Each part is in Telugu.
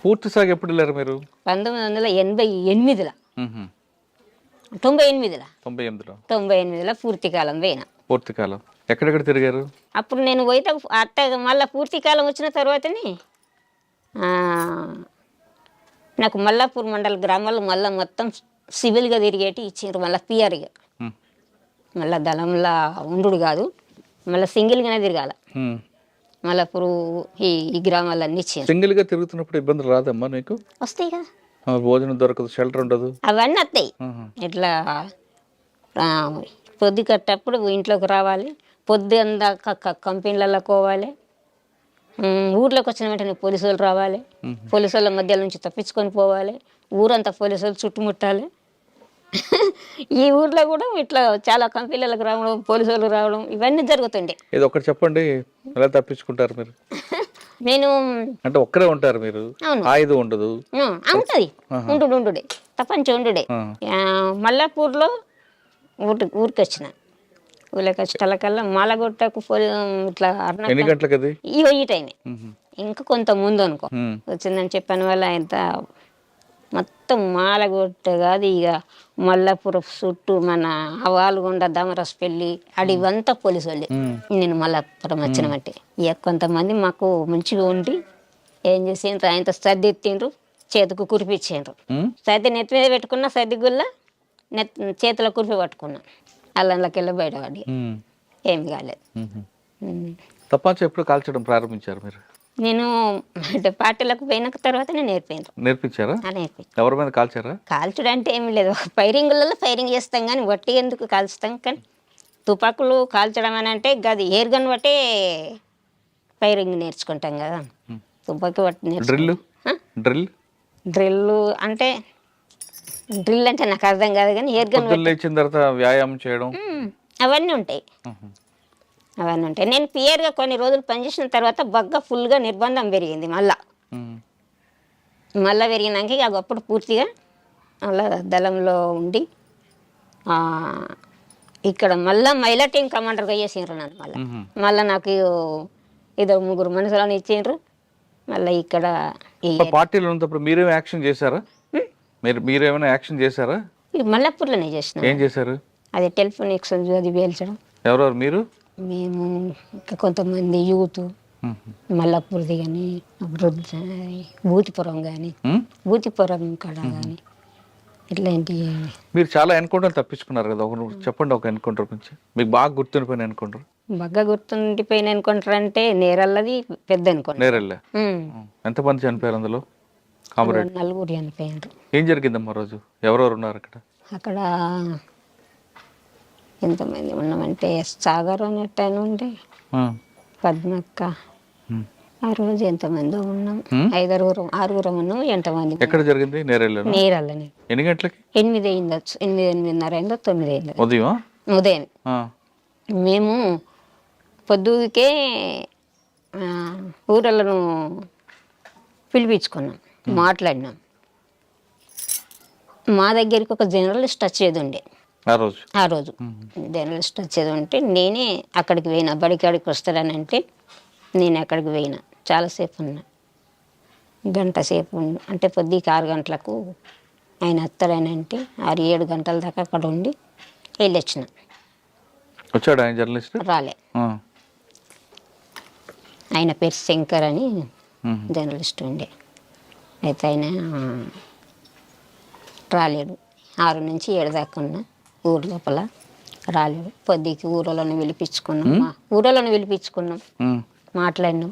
పూర్తి సాగు ఎప్పుడు వెళ్ళారు మీరు? 1988లో, మ్మ్. 98లో, 98లో 98లో పూర్తి కాలం పోయినా. పూర్తి కాలం ఎక్కడెక్కడ తిరిగారు? అప్పుడు నేను పోయితే అత్త మళ్ళీ పూర్తి కాలం వచ్చిన తర్వాతనే ఆ, నాకు మల్లాపూర్ మండల గ్రామాలు మళ్ళీ మొత్తం సివిల్గా తిరిగేటి ఇచ్చిండ్రు, మళ్ళీ పిఆర్గా. మ్మ్. మళ్ళీ దళంలా ఉండు కాదు, మళ్ళీ సింగిల్గానే తిరగాల. మ్మ్. మల్లాపూర్ ఈ గ్రామాలన్నీ ఇచ్చిండ్రు. సింగిల్ గా తిరుగుతున్నప్పుడు ఇబ్బందులు రాదమ్మా నీకు? వస్తాయి కదా, భోజనం దొరకదు, షెల్టర్ ఉండదు. అవన్నీ వస్తాయి. ఆహా. ఇట్లా పొద్దు కట్టప్పుడు ఇంట్లోకి రావాలి, పొద్దు అందాక కంపెనీలలో పోవాలి. ఊర్లోకి వచ్చిన వెంటనే పోలీసు వాళ్ళు రావాలి, పోలీసు వాళ్ళ మధ్య నుంచి తప్పించుకొని పోవాలి, ఊరంతా పోలీసు వాళ్ళు చుట్టుముట్టాలి. ఈ ఊర్లో కూడా ఇట్లా చాలా కంపెనీలకు రావడం, పోలీసు వాళ్ళు రావడం, ఇవన్నీ జరుగుతుండే. ఇది ఒకటి చెప్పండి, ఎలా తప్పించుకుంటారు మీరు? నేను అంటే ఒక్కరే ఉంటారు మీరు? అవును. ఆయుధం ఉండదు? ఉంటుంది, ఉండుడే తప్పంచి ఉండుడే. మల్లాపూర్లో ఊరికి వచ్చిన, ఊళ్ళకి వచ్చేటకల్లా మాలగొట్టకు ఇట్లా ఎన్ని గంటలకు అది? ఈ టైమే, ఇంకా కొంత ముందు అనుకో వచ్చిందని చెప్పాను. వల్ల ఇంత మొత్తం మాలగొట్ట కాదు ఇక మల్లాపురం చుట్టూ మన అవాలుగొండ దమరస్పల్లి అడివంతా పోలీసు వాళ్ళే. నేను మల్లాపురం వచ్చిన బట్టి ఇక కొంతమంది మాకు మంచిగా ఉండి ఏం చేసిండ్రు, ఆయనతో సర్ది ఎత్తిండ్రు, చేతికి కురిపించిండ్రు. సర్ది నెత్తి మీద పెట్టుకున్న సర్ది గుల్ల చేతిలో కురిపి పట్టుకున్నా, అల్లంలోకి వెళ్ళి బయటపడి ఏమి కాలేదు. తప్పాచి ఎప్పుడు కాల్చడం ప్రారంభించారు మీరు? నేను పార్టీలకు పోయిన తర్వాత నేను నేర్పించారా? నేర్పించాను. ఎవరి మీద కాల్చారా? కాల్చడం అంటే ఏమి లేదు, ఫైరింగ్లలో ఫైరింగ్ చేస్తాం కానీ వట్టి ఎందుకు కాల్చుతాం. కానీ తుపాకులు కాల్చడం అని అంటే గది ఎయిర్ గన్ బట్టే ఫైరింగ్ నేర్చుకుంటాం కదా. తుపాకి బట్టి డ్రిల్ అంటే డ్రిల్ అంటే నాకు అర్థం కాదు కానీ ఎయిర్ గన్ లేచిన తర్వాత వ్యాయామం చేయడం అవన్నీ ఉంటాయి. నేను పియర్గా కొన్ని రోజులు పనిచేసిన తర్వాత బగ్గా ఫుల్గా నిర్బంధం పెరిగింది. మళ్ళా పెరిగినాక ఇక అప్పుడు పూర్తిగా మళ్ళా దళంలో ఉండి ఇక్కడ మళ్ళీ మహిళా టీం కమాండర్గా చేసిండ్రు నన్ను. మళ్ళీ నాకు ఏదో 3 మనుషులను ఇచ్చిండ్రు. మళ్ళీ ఇక్కడ పార్టీలో ఉన్నప్పుడు మీరేమో యాక్షన్ చేశారా? మీరేమైనా యాక్షన్ చేశారా? మల్లాపూర్లోనే చేసిన. ఏం చేశారు? అది టెలిఫోన్ ఎక్స్చేంజ్ అది పేల్చడం. ఎవరెవరు మీరు? మేము ఇంకా కొంతమంది యూత్ మల్లాపూర్ది కానీ భూతిపురం కానీ భూతిపురం కాడ కానీ ఇట్లాంటి. మీరు చాలా ఎన్కౌంటర్ తప్పించుకున్నారు కదా, చెప్పండి ఒక ఎన్కౌంటర్ గురించి మీకు బాగా గుర్తుండిపోయిన ఎన్కౌంటర్. బాగా గుర్తుండిపోయిన ఎన్కౌంటర్ అంటే నేరల్లది పెద్ద ఎన్కౌంటర్. నేరల్లే ఎంతమంది చనిపోయారు అందులో? 4 చనిపోయారు. ఏం జరిగిందమ్మా రోజు? ఎవరెవరు ఉన్నారు అక్కడ? అక్కడ ఎంతమంది ఉన్నామంటే సాగర్ అన్నట్టు ఆయన ఉండే, పద్మక్క, ఆ రోజు ఎంతమంది ఉన్నాం, 6 ఉన్నాం. ఎంతమంది? ఎక్కడ జరిగింది? నేరల్లనే. ఎన్ని గంటలకి? 8 అయిందచ్చు, 8:30 అయిందో 9 అయిందో ఉదయం. మేము పొద్దుకే ఊరలను పిలిపించుకున్నాం, మాట్లాడినాం. మా దగ్గరికి ఒక జర్నలిస్ట్ వచ్చేది ఉండే ఆ రోజు. జర్నలిస్ట్ వచ్చేది ఉంటే నేనే అక్కడికి పోయినా, బడికాడికి వస్తాడని అంటే నేను అక్కడికి పోయినా. చాలాసేపు ఉన్నా, 1 గంట సేపు అంటే పొద్దుకి 6 గంటలకు ఆయన వస్తాడని అంటే 6-7 గంటల దాకా అక్కడ ఉండి వెళ్ళొచ్చిన. వచ్చాడు ఆయన జర్నలిస్ట్? రాలే. ఆయన పేరు శంకర్ అని జర్నలిస్ట్ ఉండే. అయితే ఆయన రాలేడు. 6 నుంచి 7 దాకా ఉన్నా ఊరు లోపల, రాలేడు. పొద్దుకి ఊరలను పిలిపించుకున్నాం, మాట్లాడినాం.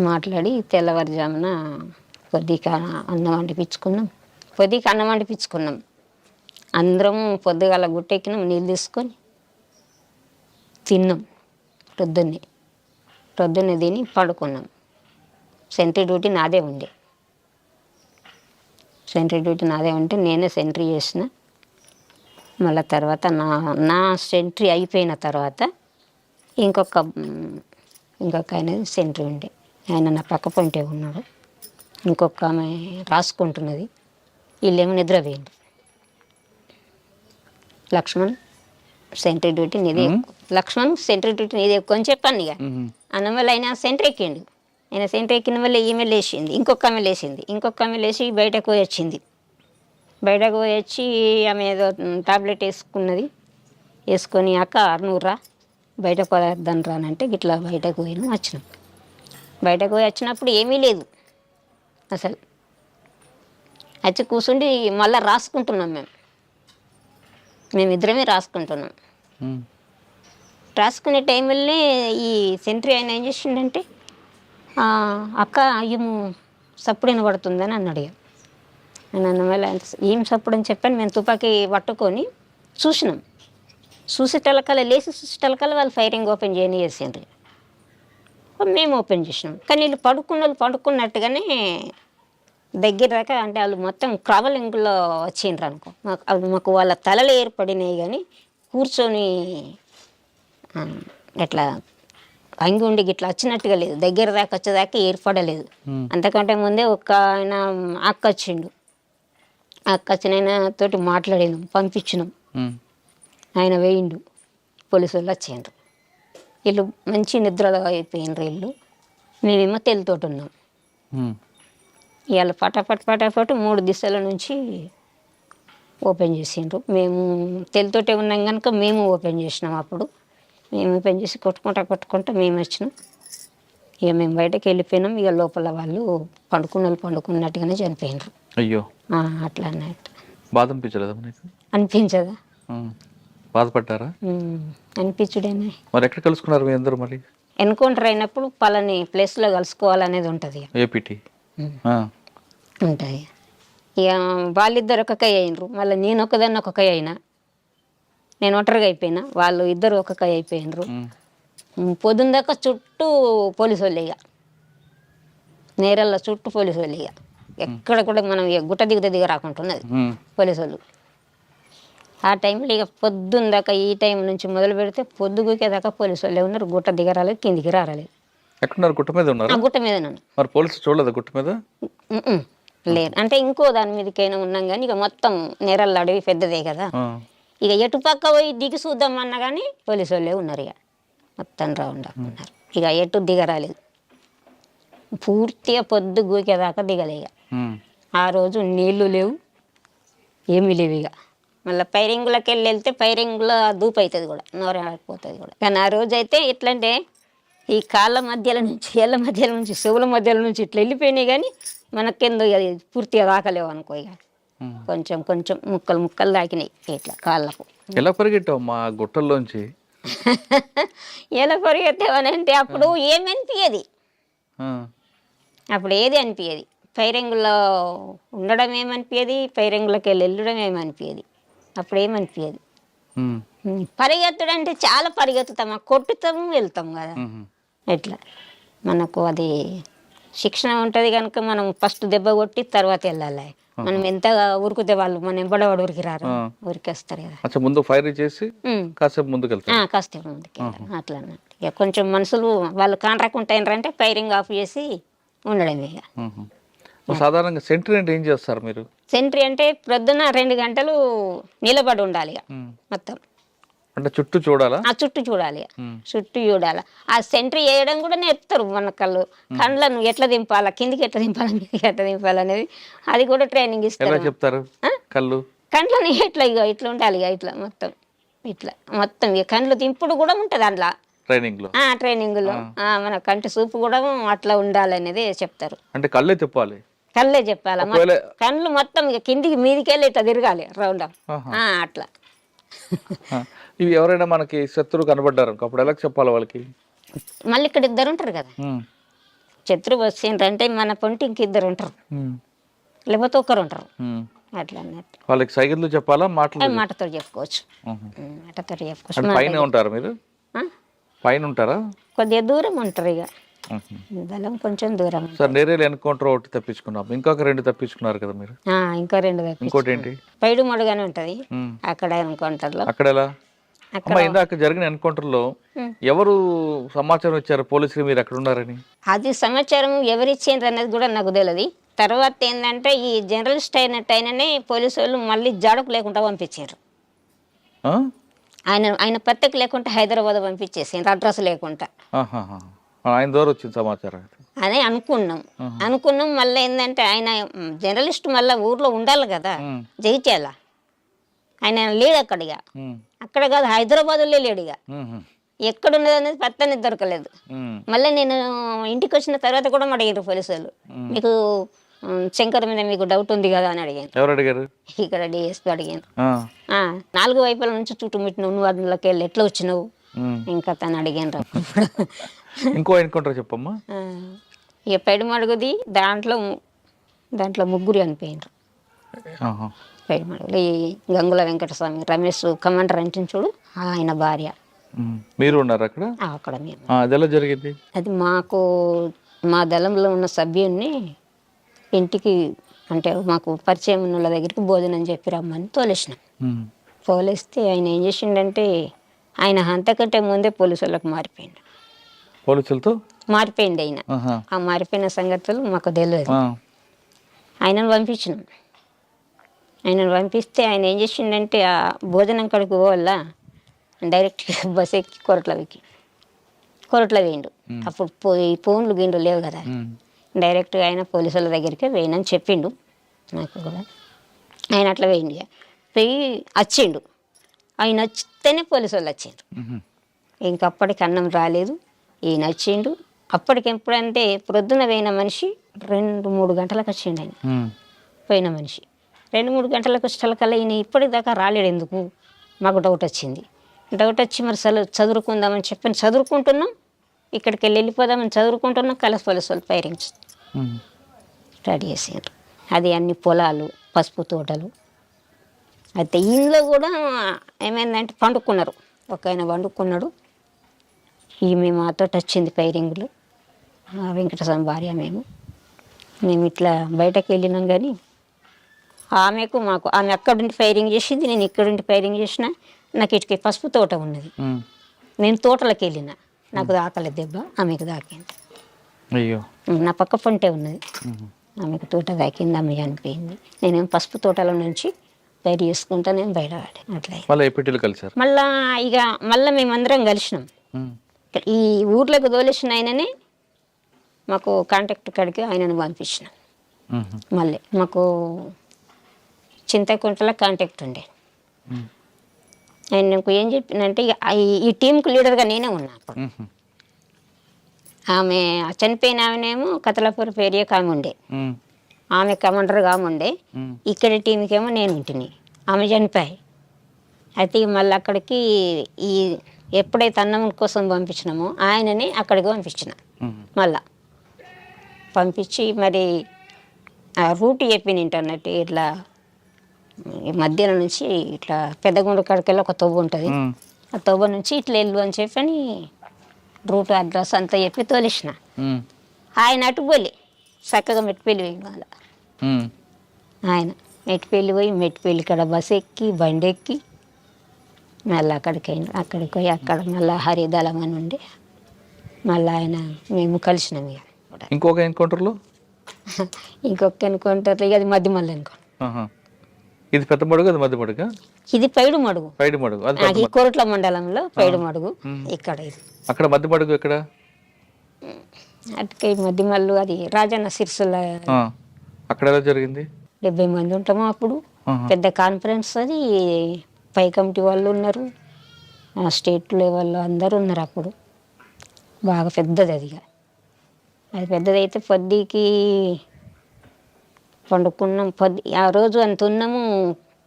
మాట్లాడి తెల్లవారుజామున పొద్దుకి అన్నం వండిపించుకున్నాం. అందరం పొద్దుగాల గుట్టెక్కినాం, నీళ్ళు తీసుకొని తిన్నాం. ప్రొద్దున్నే తిని పడుకున్నాం. సెంట్రీ డ్యూటీ నాదే ఉండే. నేనే సెంట్రీ చేసిన. మళ్ళీ తర్వాత నా సెంట్రీ అయిపోయిన తర్వాత ఇంకొక ఆయన సెంట్రీ ఉండే, ఆయన నా పక్క పొంటే ఉన్నాడు. ఇంకొక ఆమె రాసుకుంటున్నది, వీళ్ళేమో నిద్రపోయింది. లక్ష్మణ్ సెంట్రీ డ్యూటీ నీదే ఎక్కువ అని చెప్పాను. ఇక అన్నమల్ల అయినా సెంట్రీ ఎక్కిండు. ఆయన సెంటర్ ఎక్కిన వల్ల ఈమె లేచింది, ఇంకొక ఆమె లేచింది, ఇంకొక ఆమె లేచి బయటకు పోయి వచ్చింది. బయటకు పోయి వచ్చి ఆమె ఏదో టాబ్లెట్ వేసుకొని అక్క నువ్వురా బయట పదార్థం రానంటే గిట్లా బయటకు పోయినాం వచ్చినాం. బయటకు పోయి వచ్చినప్పుడు ఏమీ లేదు అసలు. వచ్చి కూర్చుండి మళ్ళీ రాసుకుంటున్నాం మేమిద్దరమే రాసుకుంటున్నాం. రాసుకునే టైంలోనే ఈ సెంట్రీ ఆయన ఏం చేసిండంటే అక్క అయ్యము సప్పుడు వినబడుతుందని అన్నాడు. నేను అన్న మళ్ళీ ఏం సప్పుడు అని చెప్పాను. మేము తుపాకీ పట్టుకొని చూసినాం. చూసేటలకల్లా లేచి చూసేటలకల్లా వాళ్ళు ఫైరింగ్ ఓపెన్ చేసిండ్రు. మేము ఓపెన్ చేసినాం. కానీ వీళ్ళు పడుకున్నట్టుగానే దగ్గర దాకా అంటే వాళ్ళు మొత్తం ట్రావెలింగ్లో వచ్చిండ్రు అనుకో. మాకు వాళ్ళ తలలు ఏర్పడినాయి కానీ కూర్చొని ఎట్లా అంగి ఉండి గిట్లా వచ్చినట్టుగా లేదు. దగ్గర దాకా వచ్చేదాకా ఏర్పడలేదు. అంతకంటే ముందే ఒక ఆయన అక్క వచ్చిండు. అక్క వచ్చిన ఆయన తోటి మాట్లాడినాం, పంపించినాం. ఆయన వేయిండు, పోలీసు వాళ్ళు వచ్చిండ్రు. వీళ్ళు మంచి నిద్రలో అయిపోయినరు వీళ్ళు. మేమేమో తెలతోటి ఉన్నాం. ఇవాళ పటాపట్ 3 దిశల నుంచి ఓపెన్ చేసిండ్రు. మేము తెలతోటే ఉన్నాం కనుక మేము ఓపెన్ చేసినాం. అప్పుడు మేము ఓపెన్ చేసి కొట్టుకుంటా మేము వచ్చినాం. ఇక మేము బయటకు వెళ్ళిపోయినాం. ఇక లోపల వాళ్ళు పండుకున్నట్టుగానే చనిపోయినారు. అయ్యో అట్లా అన్నట్టు. బాధ అనిపించలేదా? అనిపించదా? బాధపడ్డారా? అనిపించుడేనా. మరి ఎక్కడ కలుసుకున్నారు మీ అందరూ? మరి ఎన్కౌంటర్ అయినప్పుడు పలాని ప్లేస్లో కలుసుకోవాలనేది ఉంటుంది. ఏపీటీ ఉంటుంది. ఇక వాళ్ళిద్దరు ఒక కై అయినరు. మళ్ళీ నేను ఒకదాన్ని ఒక కై అయినా. నేను ఒంటరిగా అయిపోయినా, వాళ్ళు ఇద్దరు ఒక కై అయిపోయినరు. పొద్దున్న దాకా చుట్టూ పోలీసు వాళ్ళు. ఇక నేరల్లో చుట్టూ పోలీసు వాళ్ళు. ఇక ఎక్కడ కూడా మనం ఇక గుట్ట దిగ రాకుంటున్నది పోలీసు వాళ్ళు. ఆ టైంలో ఇక పొద్దున్న దాకా ఈ టైం నుంచి మొదలు పెడితే పొద్దుగుకే దాకా పోలీసు వాళ్ళే ఉన్నారు. గుట్ట దిగరాలేదు, కిందికి రాలేదు. ఎక్కడున్నారు? గుట్ట మీద ఉన్నారు. గుట్ట మీద నన్ను మరి పోలీసు చూడలేదు గుట్ట మీద? లేదు. అంటే ఇంకో దాని మీదకైనా ఉన్నాం కానీ ఇక మొత్తం నేరల్లో అడవి పెద్దదే కదా. ఇక ఎటు పక్క పోయి దిగి చూద్దామన్నా కానీ పోలీసు వాళ్ళే ఉన్నారు. ఇక మొత్తం రౌండ్ ఉన్నారు. ఇక ఎటు దిగరాలేదు. పూర్తిగా పొద్దు గూకేదాకా దిగలే. ఇక ఆ రోజు నీళ్లు లేవు, ఏమీ లేవు. ఇక మళ్ళీ పైరింగులకి వెళ్తే పైరింగులో దూపు అవుతుంది కూడా, నోరైపోతుంది కూడా. కానీ ఆ రోజు అయితే ఎట్లంటే ఈ కాళ్ళ మధ్యలో నుంచి, ఏళ్ళ మధ్యలో నుంచి, చెవుల మధ్యలో నుంచి ఇట్లా వెళ్ళిపోయినాయి కానీ మనకెందో అది పూర్తిగా దాకలేవు అనుకో. ఇక కొంచెం ముక్కలు దాకినాయి ఇట్లా కాళ్ళకు. ఎలా పరిగెట్టావు మా గుట్టల్లోంచి? ఎలా పరిగెత్తావనంటే అప్పుడు ఏమనిపించేది, అప్పుడు ఏది అనిపించేది. పైరింగులో ఉండడం ఏమనిపించేది, పైరింగులకి వెళ్ళడం ఏమనిపించేది. అప్పుడు ఏమనిపించేది. పరిగెత్తడం అంటే చాలా పరిగెత్తుతాం, కొట్టుతాము, వెళ్తాం కదా. ఎట్లా మనకు అది శిక్షణ ఉంటుంది కనుక మనం ఫస్ట్ దెబ్బ కొట్టి తర్వాత వెళ్ళాలి. మనం ఎంత ఉరికితే వాళ్ళు మన ఎంబడవాడు ఉరికి రారు, ఉరికేస్తారు కదా. ముందు ఫైర్ చేసి కాసేపు ముందుకు వెళ్తారు, కాసేపు ముందుకు అట్లా అన్నట్టు. ఇక కొంచెం మనుషులు వాళ్ళు కాంట్రాక్ట్ ఫైరింగ్ ఆఫ్ చేసి ఉండడమే. సాధారణంగా సెంట్రీ అంటే ఏం చేస్తారు మీరు? సెంట్రీ అంటే ప్రొద్దున 2 గంటలు నిలబడి ఉండాలి. ఇక మొత్తం అంటే చుట్టూ చూడాలా? చుట్టూ చూడాలి, చుట్టూ చూడాలి. ఆ సెంట్రీ వేయడం కూడా నేర్పుతారు మన కళ్ళను ఎట్లా దింపాలా, కిందికి ఎట్లా దింపాలా, మీదకి ఎట్లా దింపాలి అనేది అది కూడా ట్రైనింగ్ ఇస్తారు. చెప్తారు కండ్లను ఇట్లా ఇట్లా ఉండాలి. ఇక ఇట్లా మొత్తం ఇక కండ్లు దింపుడు కూడా ఉంటుంది అందులో ట్రైనింగ్లో. మన కంటి చూపు కూడా అట్లా ఉండాలనేది చెప్తారు. అంటే కళ్ళే తిప్పాలి, కళ్ళే చెప్పాలి. కళ్ళు మొత్తం ఇక కిందికి మీదికి వెళ్ళి ఇట్లా తిరగాలి రౌండ్ అట్లా. ఇవి ఎవరైనా మనకి శత్రువు కనబడ్డారు అప్పుడు ఎలా చెప్పాలి వాళ్ళకి? మళ్ళీ ఇక్కడ 2 ఉంటారు కదా, శత్రువు వచ్చిండ్రంటే మన పొంటి ఇంక 2 ఉంటారు, లేకపోతే 1 ఉంటారు. అట్లా అన్నట్టు వాళ్ళకి సైకిల్ చెప్పాలా, మాటతో చెప్పుకోవచ్చు. పైన ఉంటారు మీరు? పైన ఉంటారా? కొద్దిగా దూరం ఉంటారు. ఇక దళం కొంచెం దూరం. సార్ నేరేలు ఎన్కౌంటర్ ఒకటి తప్పించుకున్నాం, ఇంకొక 2 తప్పించుకున్నారు కదా మీరు? ఇంకా 2 ఇంకోటి ఏంటి? పైడు మడుగానే ఉంటది అక్కడ ఎన్కౌంటర్ లో. అక్కడ ఎలా? ఇందాక జరిగిన ఎన్కౌంటర్ లో ఎవరు సమాచారం ఇచ్చారు పోలీసులు మీరు అక్కడ ఉన్నారని? అది సమాచారం ఎవరు ఇచ్చిండ్రు అనేది కూడా నాకు తెలియదు. తర్వాత ఏంటంటే ఈ జర్నలిస్ట్ అయినట్టయిననే పోలీసు వాళ్ళు మళ్ళీ జాడకు లేకుండా పంపించారు. ఆయన పత్రిక లేకుండా హైదరాబాద్ పంపించేసిండ్రు, అడ్రస్ లేకుండా. ఆయన ద్వారా వచ్చింది సమాచారం. అని అనుకున్నాం మళ్ళీ ఏంటంటే ఆయన జర్నలిస్ట్ మళ్ళీ ఊర్లో ఉండాలి కదా జగిత్యాల, ఆయన లేడు అక్కడ కాదు హైదరాబాద్లో లేడు. ఎక్కడ ఉన్నది అనేది పత్తనే దొరకలేదు. మళ్ళీ నేను ఇంటికి వచ్చిన తర్వాత కూడా అడిగారు పోలీసు వాళ్ళు, మీకు శంకర్ మీద మీకు డౌట్ ఉంది కదా అని అడిగాను. ఎవరు అడిగారు? ఇక్కడ డిఎస్పీ అడిగాను. 4 వైపుల నుంచి చుట్టుముట్టినావు, నువ్వు అందులోకి వెళ్ళి ఎట్లా వచ్చినావు ఇంకా తను అడిగాను. ఇంకో ఎన్కౌంటర్ చెప్పమ్మా. ఇక పెడుమడుగుది దాంట్లో 3 చనిపోయినారు. పెడుమడుగులు ఈ గంగుల వెంకటస్వామి, రమేష్ కమాండర్ అంటే చూడు ఆయన భార్య. మీరు ఉన్నారు అక్కడ? అక్కడ మేము. అది ఎలా జరిగింది? అది మాకు మా దళంలో ఉన్న సభ్యుడిని ఇంటికి అంటే మాకు పరిచయం ఉన్న వాళ్ళ దగ్గరికి భోజనం చెప్పి రమ్మని తోలేసినాం. తోలేస్తే ఆయన ఏం చేసిండంటే ఆయన అంతకంటే ముందే పోలీసు వాళ్ళకి మారిపోయిండు. పోలీసులతో మారిపోయింది ఆయన. ఆ మారిపోయిన సంగతులు మాకు తెలియదు. ఆయనను పంపించినాం. ఆయనను పంపిస్తే ఆయన ఏం చేసిండంటే ఆ భోజనం కడుకు పోవాల డైరెక్ట్గా బస్ ఎక్కి కొరట్ల వేయండు. అప్పుడు ఫోన్లు గిండ్లు లేవు కదా, డైరెక్ట్గా ఆయన పోలీసుల దగ్గరికి వేయనని చెప్పిండు నాకు కూడా. ఆయన అట్లా వేయండి పోయి వచ్చిండు. ఆయన వచ్చితేనే పోలీసు వాళ్ళు వచ్చిండ్రు. ఇంకప్పటికి అన్నం రాలేదు, ఈయన వచ్చిండు. అప్పటికి ఎప్పుడంటే ప్రొద్దున పోయిన మనిషి 2-3 గంటలకు వచ్చిండు. ఆయన పోయిన మనిషి 2-3 గంటలకు వచ్చేకల్లా ఈయన ఇప్పటిదాకా రాలేడు. ఎందుకు మాకు డౌట్ వచ్చింది. డౌట్ వచ్చి మరి చదువుకుందామని చెప్పి చదువుకుంటున్నాం, ఇక్కడికి వెళ్ళిపోదామని చదువుకుంటున్నాం. కలసి పోలీసు వాళ్ళు ఫైరింగ్ స్టార్ట్ చేసారు. అది అన్ని పొలాలు, పసుపు తోటలు. అయితే ఇంట్లో కూడా ఏమైందంటే పండుకున్నారు. ఒక ఆయన పండుకున్నాడు. ఈమె మాతో వచ్చింది ఫైరింగ్లో, వెంకటస్వామి భార్య. మేము ఇట్లా బయటకు వెళ్ళినాం కానీ ఆమెకు మాకు ఆమె అక్కడుండి ఫైరింగ్ చేసింది, నేను ఇక్కడుండి ఫైరింగ్ చేసిన. నాకు ఇటుకి పసుపు తోట ఉన్నది, నేను తోటలోకి వెళ్ళిన, నాకు దాకలేదు దెబ్బ, ఆమెకు దాకింది. అయ్యో, నా పక్క పంటే ఉన్నది, ఆమెకు తోట దాకింది, ఆమె చనిపోయింది. నేనేం పసుపు తోటలో నుంచి బయట చేసుకుంటా నేను బయట పడి అట్లా మళ్ళీ మేమందరం కలిసినాం. ఈ ఊర్లోకి తోలేసిన ఆయననే మాకు కాంటాక్ట్ కాడికి ఆయనను పంపించినాం. మళ్ళీ మాకు చింతకుంటలో కాంటాక్ట్ ఉండే. ఆయన నాకు ఏం చెప్పిందంటే ఈ టీంకు లీడర్గా నేనే ఉన్నా అప్పుడు. ఆమె చనిపోయిన ఆమెనేమో కతలాపూర్ ఏరియాకి ఆమె ఉండే, ఆమె కమాండర్గా ఆమె ఉండే. ఇక్కడ టీంకేమో నేను ఉంటిని, ఆమె చనిపోయి. అయితే మళ్ళీ అక్కడికి ఈ ఎప్పుడైతే అన్నం కోసం పంపించినామో ఆయనని అక్కడికి పంపించిన. మళ్ళా పంపించి మరి ఆ రూట్ చెప్పిన ఇంటర్నెట్ ఇట్లా మధ్యాహ్నం నుంచి ఇట్లా పెద్దగుండ కాడికెళ్ళి ఒక తవ్వ ఉంటుంది, ఆ తవ్వ నుంచి ఇట్లా వెళ్ళు అని చెప్పి అని రూట్ అడ్రస్ అంతా చెప్పి తోలేసిన. ఆయన అటు పోలే చక్కగా మెట్టిపల్లి పోయి వాళ్ళ ఆయన మెట్టిపల్లి పోయి మెట్టిపల్లి ఇక్కడ బస్ ఎక్కి బండి ఎక్కి మళ్ళీ అక్కడికి పోయి అక్కడ మళ్ళీ హరిదళం అని ఉండి మళ్ళీ ఆయన మేము కలిసినాం. ఇంకొక ఎన్కౌంటర్లో ఇంకొక ఎన్కౌంటర్ ఇక అది మధ్యమల్లి ఎన్కౌంటర్. ఇది పెద్ద మడుగు, అది మధ్య మడుగు, ఇది పైడు మడుగు. అది కోరట్ల మండలంలో పైడు మడుగు. ఇక్కడ ఇది అక్కడ మధ్య మడుగు ఎక్కడ? అటుకై మధ్యమల్లు అది రాజన్న సిరిసిల్ల. అక్కడ ఎలా జరిగింది? 70 మంది ఉంటాము అప్పుడు. పెద్ద కాన్ఫరెన్స్ అది, పై కమిటీ వాళ్ళు ఉన్నారు, స్టేట్ లెవెల్లో అందరూ ఉన్నారు అప్పుడు. బాగా పెద్దది అది పెద్దదైతే పొద్దుకి పండుకున్నాం. ఆ రోజు అంత ఉన్నాము.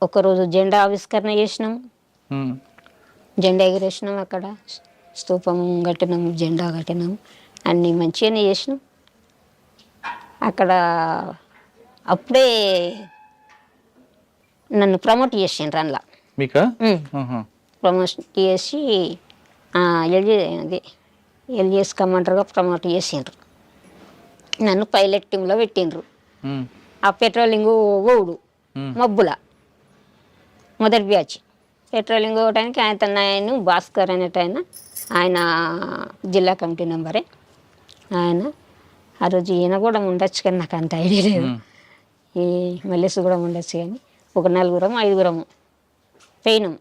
ఒకరోజు జెండా ఆవిష్కరణ చేసినాము, జెండా ఎగిరేసినాం, అక్కడ స్తూపం కట్టినాము, జెండా కట్టినాము, అన్నీ మంచిగానే చేసినాం. అక్కడ అప్పుడే నన్ను ప్రమోట్ చేసిండ్రు అందులో. ప్రమోట్ చేసి ఎల్జిఎస్ కమాండర్గా ప్రమోట్ చేసిండ్రు. నన్ను పైలట్ టీంలో పెట్టిండ్రు. ఆ పెట్రోలింగ్ ఓవుడు మబ్బుల మొదటి బ్యాచ్ పెట్రోలింగ్ ఓవడానికి ఆయన భాస్కర్ అనేట ఆయన జిల్లా కమిటీ మెంబరే. ఆయన ఆ రోజు ఈయన కూడా ఉండొచ్చు కానీ నాకు అంత ఐడియా లేదు, ఈ మల్లేసు కూడా ఉండొచ్చు కానీ ఒక 4-5 పోయినాం.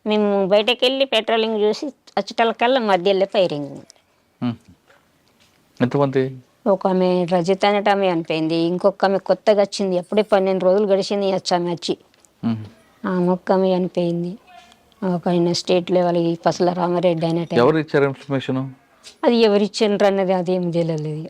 మేము బయటకు వెళ్ళి పెట్రోలింగ్ చూసి వచ్చేటకల్లా మధ్యలో ఫైరింగ్. ఎంతమంది? ఒక ఆమె రజిత అనేట ఆమె చనిపోయింది. ఇంకొక ఆమె కొత్తగా వచ్చింది, అప్పుడే 12 రోజులు గడిచింది వచ్చి ఆమె వచ్చి. ఆ మొక్క ఆమె చనిపోయింది. ఒక ఆయన స్టేట్ లెవెల్ పసల రామారెడ్డి అనేట. ఎవరు ఇచ్చారు ఇన్ఫర్మేషన్? అది ఎవరిచ్చిండ్రు అన్నది అదేం తెలియలేదు.